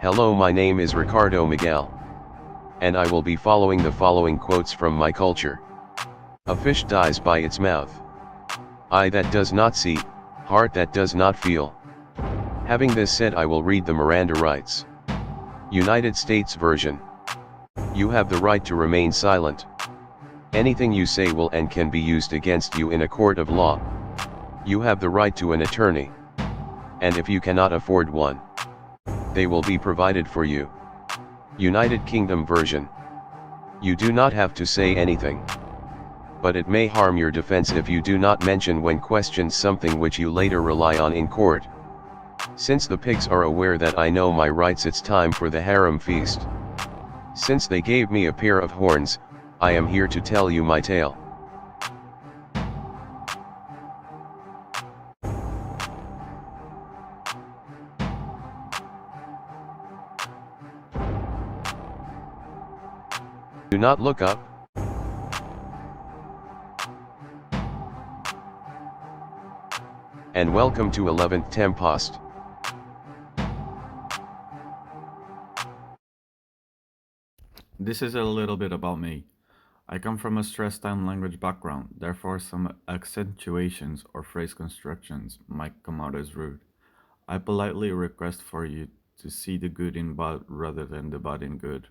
Hello, my name is Ricardo Miguel. And I will be following the following quotes from my culture. A fish dies by its mouth. Eye that does not see, heart that does not feel. Having this said, I will read the Miranda rights. United States version. You have the right to remain silent. Anything you say will and can be used against you in a court of law. You have the right to an attorney. And if you cannot afford one, they will be provided for you. United Kingdom version. You do not have to say anything. But it may harm your defense if you do not mention when questioned something which you later rely on in court. Since the pigs are aware that I know my rights, it's time for the harem feast. Since they gave me a pair of horns, I am here to tell you my tale. Do not look up. And welcome to 11th Tempost. This is a little bit about me. I come from a stressed out language background, therefore some accentuations or phrase constructions might come out as rude. I politely request for you to see the good in bad rather than the bad in good,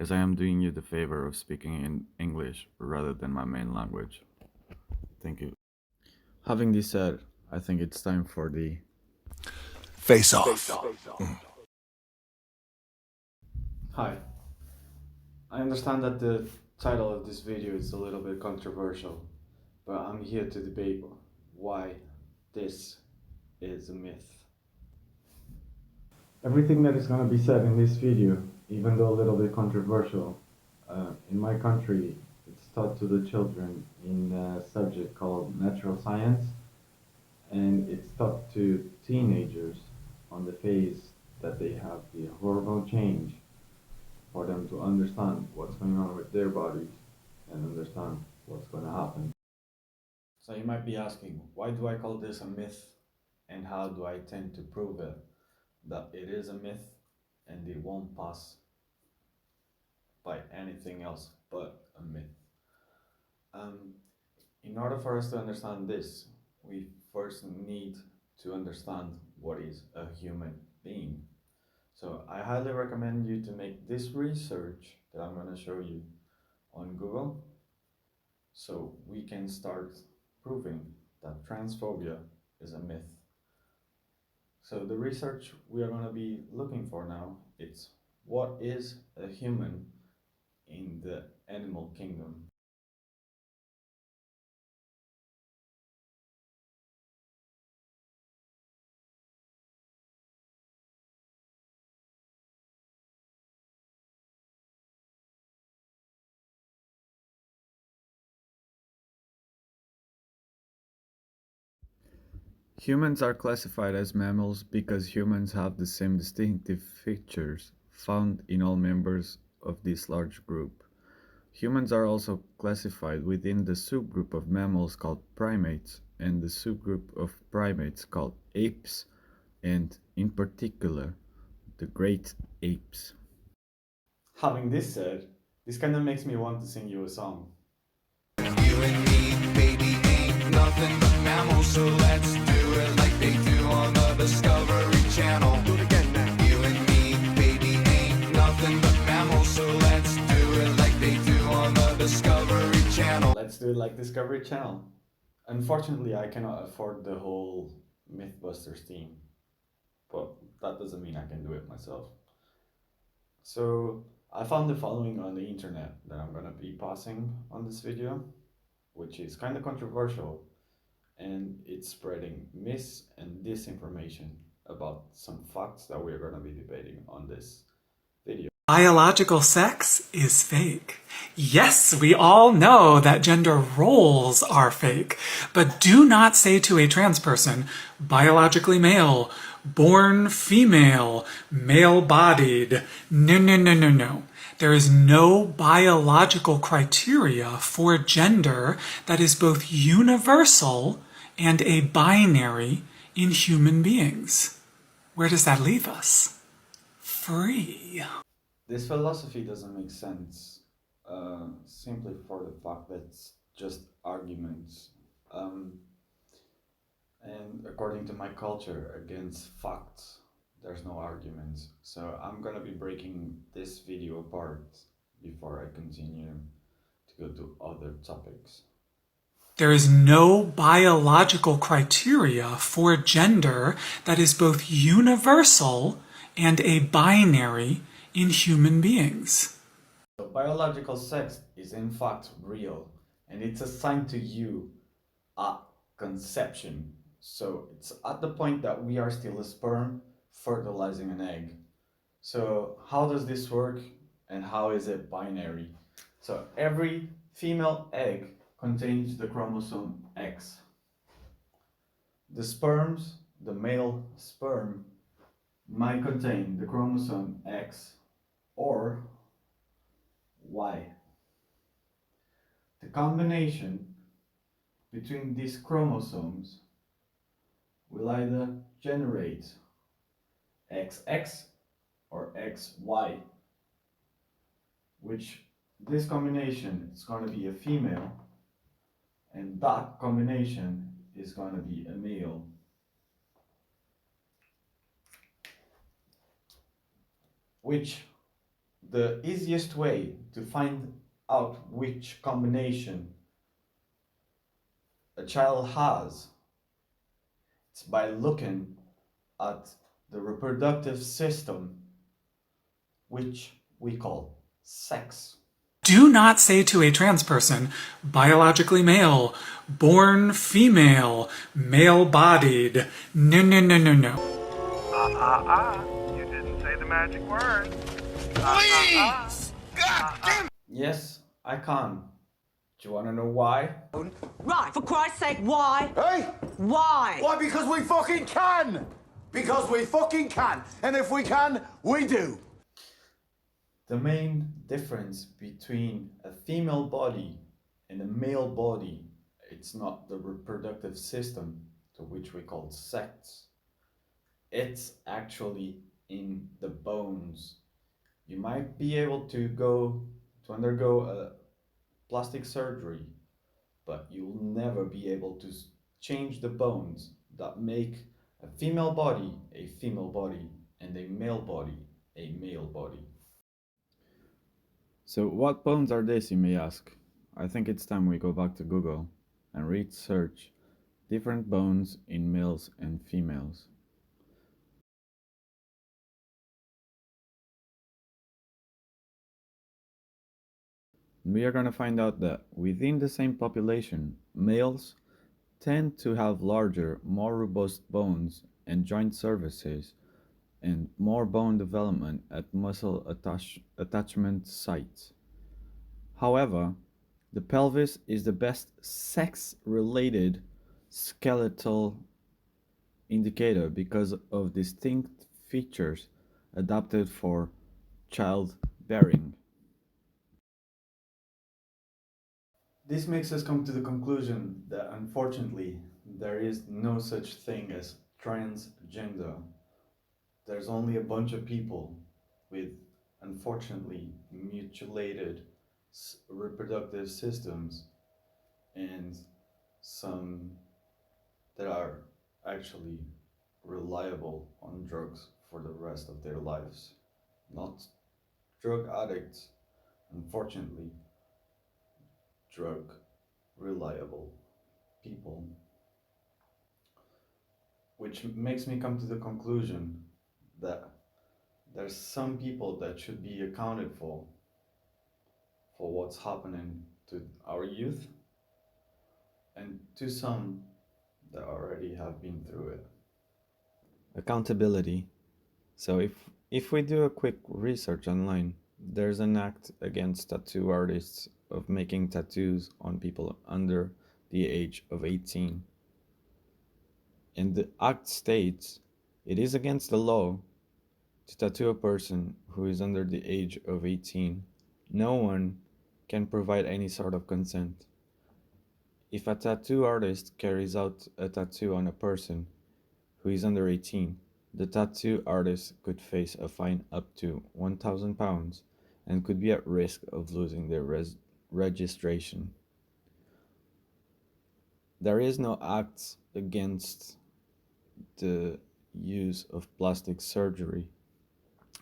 as I am doing you the favor of speaking in English rather than my main language. Thank you. Having this said, I think it's time for the Face Off. Hi. I understand that the title of this video is a little bit controversial, but I'm here to debate why this is a myth. Everything that is going to be said in this video, even though a little bit controversial, in my country, it's taught to the children in a subject called natural science, and it's taught to teenagers on the phase that they have the hormone change, for them to understand what's going on with their bodies and understand what's going to happen. So you might be asking, why do I call this a myth, and how do I tend to prove it that it is a myth and it won't pass by anything else but a myth? In order for us to understand this, we first need to understand what is a human being. So I highly recommend you to make this research that I'm going to show you on Google, so we can start proving that transphobia is a myth. So the research we are going to be looking for now, it's what is a human in the animal kingdom. Humans are classified as mammals because humans have the same distinctive features found in all members of this large group. Humans are also classified within the subgroup of mammals called primates and the subgroup of primates called apes, and in particular, the great apes. Having this said, this kind of makes me want to sing you a song. You and me, baby, ain't nothing but mammals, so let's do it like they do on the Discovery Channel. Do it again now. You and me, baby, ain't nothing but mammals, so let's do it like they do on the Discovery Channel. Let's do it like Discovery Channel. Unfortunately, I cannot afford the whole Mythbusters team, but that doesn't mean I can do it myself. So I found the following on the internet that I'm gonna be passing on this video, which is kind of controversial, and it's spreading mis and disinformation about some facts that we're gonna be debating on this video. Biological sex is fake. Yes, we all know that gender roles are fake, but do not say to a trans person, biologically male, born female, male-bodied. No, no, no, no, no. There is no biological criteria for gender that is both universal and a binary in human beings. Where does that leave us? free. This philosophy doesn't make sense, simply for the fact that it's just arguments. Um, and according to my culture, against facts, there's no arguments. So I'm gonna be breaking this video apart before I continue to go to other topics. There is no biological criteria for gender that is both universal and a binary in human beings. So biological sex is in fact real, and it's assigned to you at conception. So it's at the point that we are still a sperm fertilizing an egg. So how does this work, and how is it binary? So every female egg contains the chromosome X. The sperms, the male sperm, might contain the chromosome X or Y. The combination between these chromosomes will either generate XX or XY, which this combination is going to be a female, and that combination is going to be a male. Which the easiest way to find out which combination a child has is by looking at the reproductive system, which we call sex. Do not say to a trans person, biologically male, born female, male-bodied. No, no, no, no, no. You didn't say the magic word. Please! God damn! Yes, I can. Do you want to know why? Right, for Christ's sake, why? Hey! Why? Why? Because we fucking can! Because we fucking can! And if we can, we do! The main difference between a female body and a male body, it's not the reproductive system, to which we call sex. It's actually in the bones. You might be able to undergo a plastic surgery, but you'll never be able to change the bones that make a female body and a male body a male body. So what bones are these, you may ask? I think it's time we go back to Google and research different bones in males and females. We are going to find out that within the same population, males tend to have larger, more robust bones and joint surfaces, and more bone development at muscle attachment sites. However, the pelvis is the best sex-related skeletal indicator because of distinct features adapted for childbearing. This makes us come to the conclusion that unfortunately there is no such thing as transgender. There's only a bunch of people with, unfortunately, mutilated reproductive systems and some that are actually reliable on drugs for the rest of their lives. Not drug addicts, unfortunately, drug reliable people. Which makes me come to the conclusion that there's some people that should be accounted for what's happening to our youth, and to some that already have been through it. Accountability. So if we do a quick research online, there's an act against tattoo artists of making tattoos on people under the age of 18. And the act states it is against the law to tattoo a person who is under the age of 18. No one can provide any sort of consent. If a tattoo artist carries out a tattoo on a person who is under 18, The tattoo artist could face a fine up to £1,000 and could be at risk of losing their registration. There is no act against the use of plastic surgery,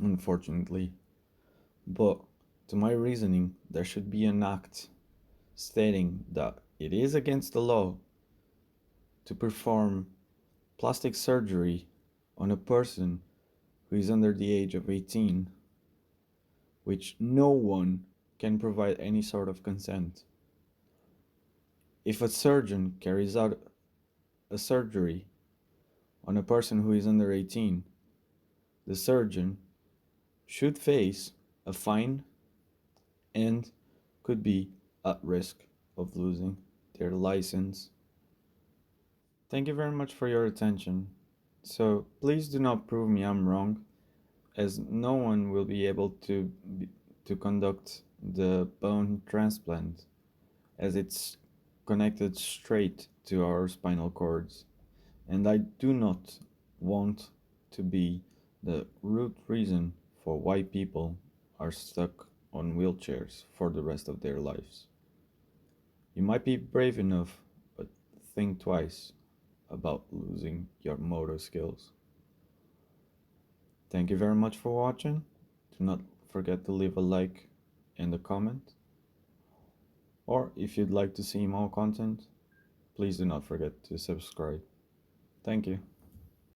unfortunately, but to my reasoning, there should be an act stating that it is against the law to perform plastic surgery on a person who is under the age of 18, which no one can provide any sort of consent. If a surgeon carries out a surgery on a person who is under 18, the surgeon should face a fine and could be at risk of losing their license. Thank you very much for your attention. So please do not prove me I'm wrong, as no one will be able to conduct the bone transplant, as it's connected straight to our spinal cords, and I do not want to be the root reason for why people are stuck on wheelchairs for the rest of their lives. You might be brave enough, but think twice about losing your motor skills. Thank you very much for watching. Do not forget to leave a like and a comment. Or if you'd like to see more content, please do not forget to subscribe. Thank you.